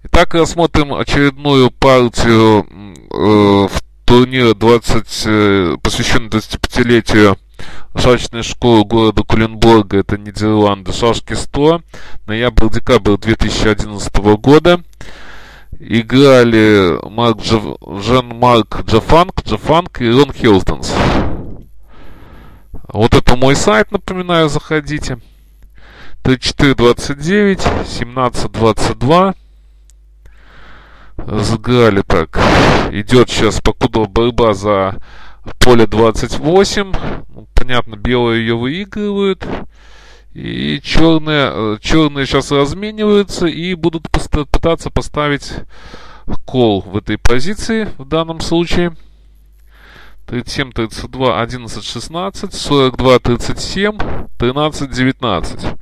Итак, рассмотрим очередную партию в турнире посвященный 25-летию шашечной школы города Куленбурга, это Нидерланды, шашки 100, ноябрь-декабрь 2011 года. Играли Жан-Марк Джафанг и Рон Хилстонс. Вот это мой сайт, напоминаю, заходите. 34-29, 17-22. Сыграли так. Идет сейчас покуда борьба за поле 28. Понятно, белые ее выигрывают. И черные сейчас размениваются и будут пытаться поставить кол в этой позиции в данном случае. 37-32, 11-16, 42-37, 13-19.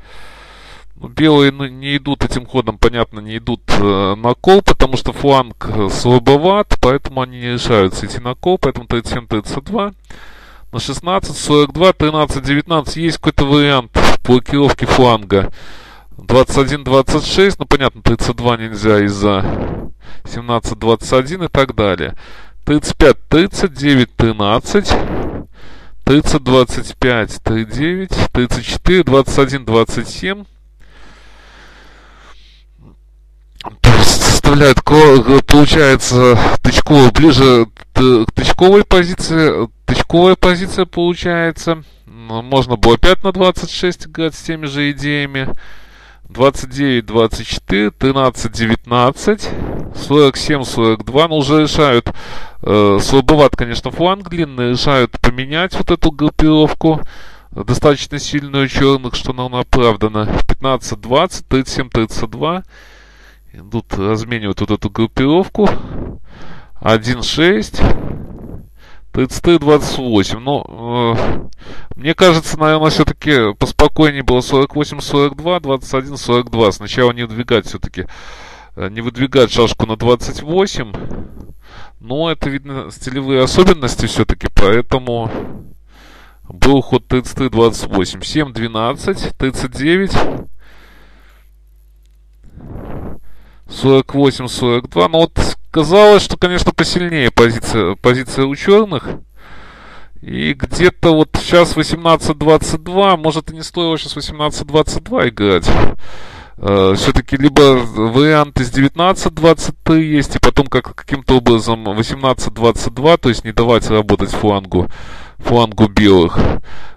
Белые не идут этим ходом, понятно, не идут на кол, потому что фланг слабоват, поэтому они не решаются идти на кол, поэтому 37-32. На 16, 42, 13-19 есть какой-то вариант блокировки фланга. 21-26, ну понятно, 32 нельзя из-за 17-21 и так далее. 35-30, 9-13, 30-25, 3-9, 34, 21-27. Составляет, получается, ближе к тычковой позиции. Тычковая позиция получается. Можно было опять на 26 играть с теми же идеями. 29-24, 13-19, 47-42. Но уже решают, слабоват, конечно, фланг длинный. Решают поменять вот эту группировку. Достаточно сильную черных, что нам оправдано. 15-20, 37-32. Идут, разменивают вот эту группировку. 1-6. 33-28. Но мне кажется, наверное, все-таки поспокойнее было 48-42, 21-42. Сначала не выдвигать все-таки. Не выдвигать шашку на 28. Но это, видно, стилевые особенности все-таки. Поэтому был ход 33-28. 7-12. 39. 48-42. Но вот казалось, что, конечно, посильнее позиция у черных. И где-то вот сейчас 18-22. Может, и не стоило сейчас 18-22 играть. Все-таки либо вариант из 19-23 есть, и потом каким-то образом 18-22, то есть не давать работать флангу белых.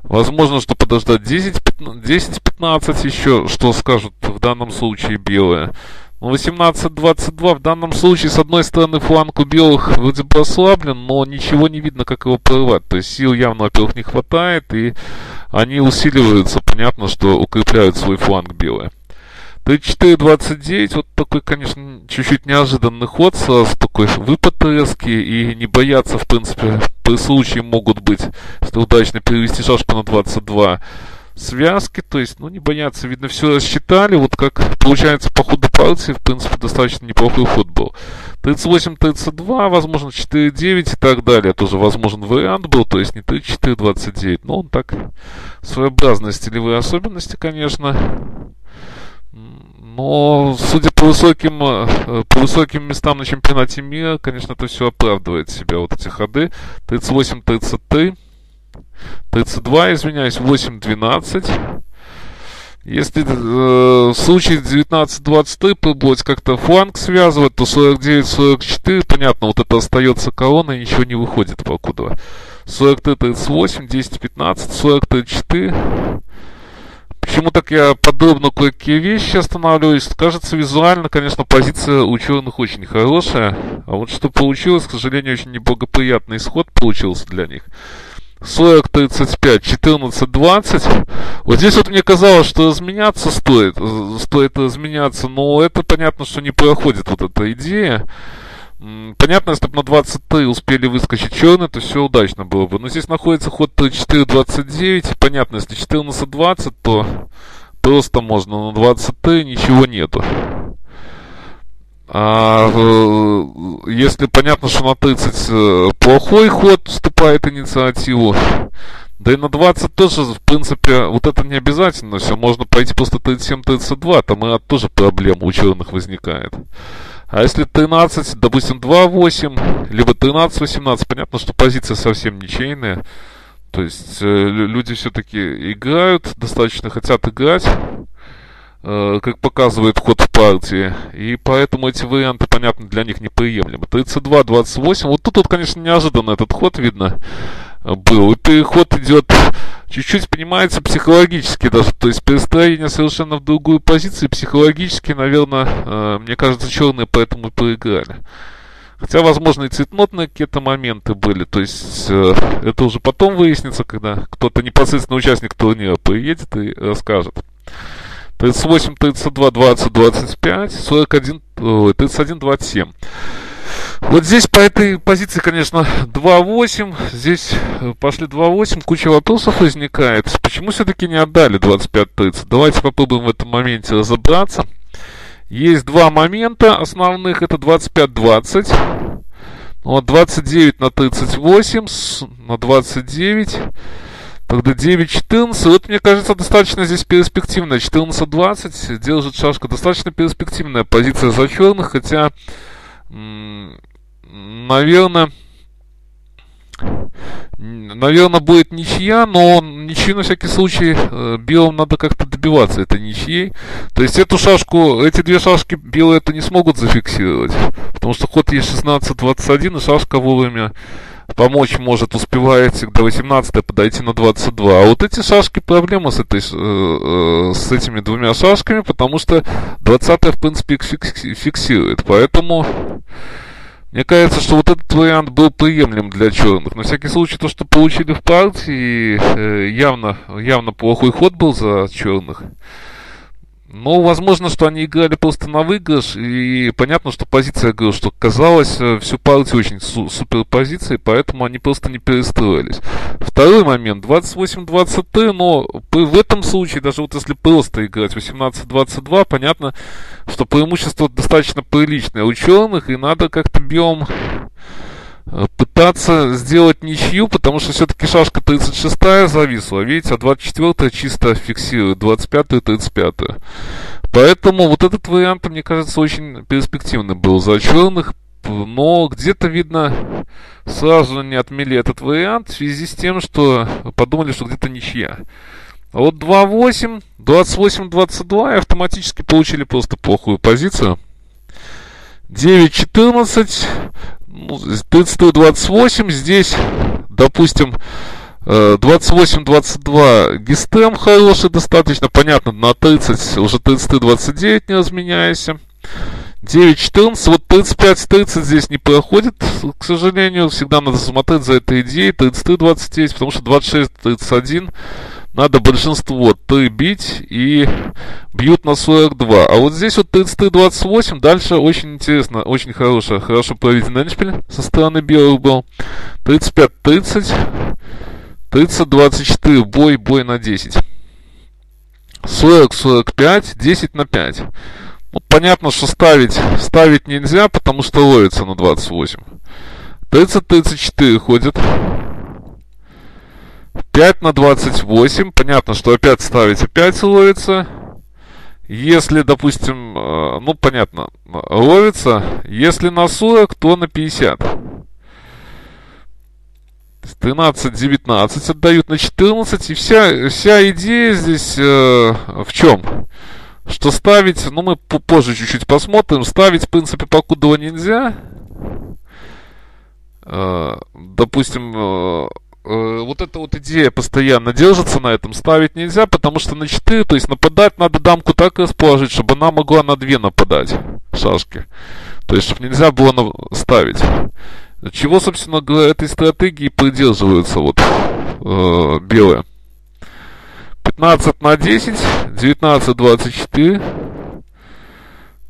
Возможно, что подождать 10-15 еще, что скажут в данном случае белые. 18-22 в данном случае, с одной стороны, фланг у белых вроде бы ослаблен, но ничего не видно, как его прорвать. То есть сил явно, во-первых, не хватает, и они усиливаются. Понятно, что укрепляют свой фланг белые. 34-29, вот такой, конечно, чуть-чуть неожиданный ход, сразу такой выпад резкий, и не бояться, в принципе, при случае могут быть, если удачно перевести шашку на 22 связки, то есть, не бояться, видно, все рассчитали, вот как получается по ходу партии, в принципе, достаточно неплохой ход был. 38-32, возможно, 4-9 и так далее, тоже возможен вариант был, то есть не 34-29, но он так, своеобразные стилевые особенности, конечно. Но, судя по высоким местам на чемпионате мира, конечно, это все оправдывает себя, вот эти ходы. 38-33, 32, извиняюсь, 8-12. Если в случае 19-23 пробовать как-то фланг связывать, то 49-44, понятно, вот это остается корона и ничего не выходит покуда. 43-38, 10-15, 40-34. Почему так я подробно кое-какие вещи останавливаюсь? Кажется, визуально, конечно, позиция у черных очень хорошая. А вот что получилось, к сожалению, очень неблагоприятный исход получился для них. 40-35, 14-20. Вот здесь вот мне казалось, что разменяться стоит разменяться, но это понятно, что не проходит вот эта идея. Понятно, если бы на 23 успели выскочить черные, то все удачно было бы. Но здесь находится ход 34-29. Понятно, если 14-20, то просто можно. На 23 ничего нету. А если понятно, что на 30 плохой ход вступает инициативу, да и на 20 тоже, в принципе, вот это не обязательно все. Можно пойти просто 37-32, там и тоже проблема у черных возникает. А если 13, допустим, 2-8, либо 13-18, понятно, что позиция совсем ничейная. То есть люди все-таки играют, достаточно хотят играть, как показывает ход в партии. И поэтому эти варианты, понятно, для них неприемлемы. 32-28. Вот тут, конечно, неожиданно этот ход видно был. И переход идет чуть-чуть, понимается, психологически даже. То есть перестроение совершенно в другую позицию. Психологически, наверное, мне кажется, черные поэтому и проиграли. Хотя, возможно, и цветнотные какие-то моменты были. То есть это уже потом выяснится, когда кто-то непосредственно участник турнира приедет и расскажет. 38, 32, 20, 25, 41, 31, 27. Вот здесь по этой позиции, конечно, 2-8. Здесь пошли 2-8. Куча вопросов возникает. Почему все-таки не отдали 25-30? Давайте попробуем в этом моменте разобраться. Есть два момента основных. Это 25-20. Вот 29 на 38 на 29. Тогда 9-14. Вот, мне кажется, достаточно здесь перспективная. 14-20. Держит шашка. Достаточно перспективная позиция за черных. Хотя, наверное, будет ничья. Но ничью на всякий случай белым надо как-то добиваться этой ничьей. То есть эту шашку, эти две шашки белые это не смогут зафиксировать. Потому что ход есть 16-21. И шашка вовремя помочь может, успевает до 18 подойти на 22. А вот эти шашки, проблема с этими двумя шашками, потому что 20 в принципе их фиксирует. Поэтому мне кажется, что вот этот вариант был приемлем для черных. На всякий случай, то, что получили в партии, явно плохой ход был за черных. Но возможно, что они играли просто на выигрыш, и понятно, что позиция, я говорю, что казалось всю партию очень супер позицией, поэтому они просто не перестроились. Второй момент, 28-23, но в этом случае, даже вот если просто играть 18-22, понятно, что преимущество достаточно приличное у черных, и надо как-то белым пытаться сделать ничью, потому что все-таки шашка 36-я зависла, видите, а 24-я чисто фиксирует 25-ю и 35-ю. Поэтому вот этот вариант, мне кажется, очень перспективный был за черных, но где-то, видно, сразу не отмели этот вариант в связи с тем, что подумали, что где-то ничья. А вот 2-8, 28-22 и автоматически получили просто плохую позицию. 9-14, 33-28, здесь, допустим, 28-22 гистем хороший достаточно, понятно, на 30, уже 33-29 не разменяйся. 9-14, вот 35-30 здесь не проходит, к сожалению, всегда надо смотреть за этой идеей, 33-29, потому что 26-31 надо большинство 3 бить и бьют на 42. А вот здесь вот 33-28, дальше очень интересно, очень хорошо проведенный эндшпиль со стороны белых был. 35-30, 30-24, бой на 10. 40-45, 10 на 5. Ну, понятно, что ставить нельзя, потому что ловится на 28. 30-34 ходит. 5 на 28. Понятно, что опять ставить, опять ловится. Если, допустим, ну, понятно, ловится. Если на 40, то на 50. 13-19 отдают на 14. И вся идея здесь в чем? Что ставить, ну, мы позже чуть-чуть посмотрим. Ставить, в принципе, покудова нельзя. Допустим, вот эта вот идея постоянно держится на этом. Ставить нельзя, потому что на 4, то есть нападать надо дамку так расположить, чтобы она могла на 2 нападать шашки. То есть, чтобы нельзя было ставить. Чего, собственно говоря, этой стратегии придерживаются вот белые. 15 на 10, 19-24.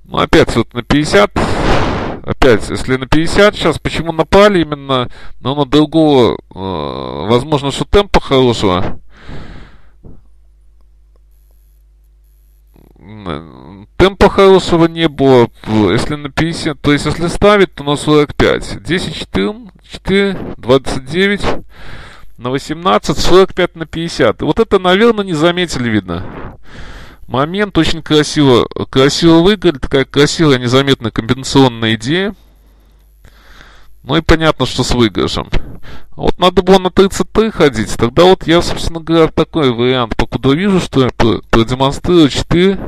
Ну, опять вот на 50. Опять, если на 50 сейчас, почему напали именно, но на другого, возможно, что темпа хорошего. Темпа хорошего не было, если на 50, то есть если ставить, то на 45. 10-4, 29 на 18, 45 на 50. И вот это, наверное, не заметили, видно. момент. Очень красиво выиграли. Такая красивая, незаметная комбинационная идея. Ну и понятно, что с выигрышем. А вот надо было на 33 ходить. Тогда вот я, собственно говоря, такой вариант. Покуда вижу, что я продемонстрирую 4.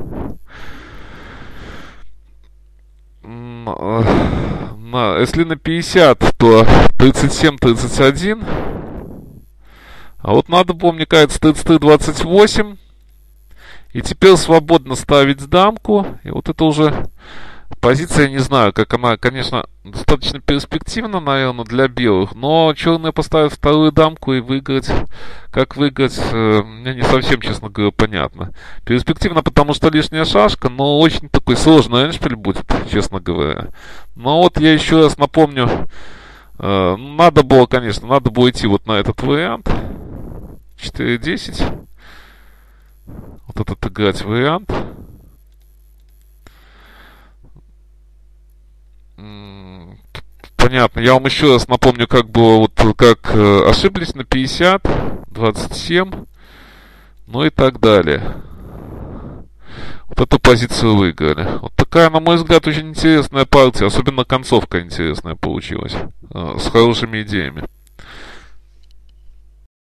Если на 50, то 37-31. А вот надо было, мне кажется, 33-28. И теперь свободно ставить дамку. И вот это уже позиция, не знаю, как она, конечно, достаточно перспективна, наверное, для белых. Но черные поставят вторую дамку и выиграть. Как выиграть, мне не совсем, честно говоря, понятно. Перспективно, потому что лишняя шашка, но очень такой сложный эндшпиль будет, честно говоря. Но вот я еще раз напомню, надо было, конечно, надо было идти вот на этот вариант. 4-10. Вот этот играть вариант. Понятно. Я вам еще раз напомню, как было, вот как ошиблись на 50, 27, ну и так далее. Вот эту позицию выиграли. Вот такая, на мой взгляд, очень интересная партия. Особенно концовка интересная получилась. С хорошими идеями.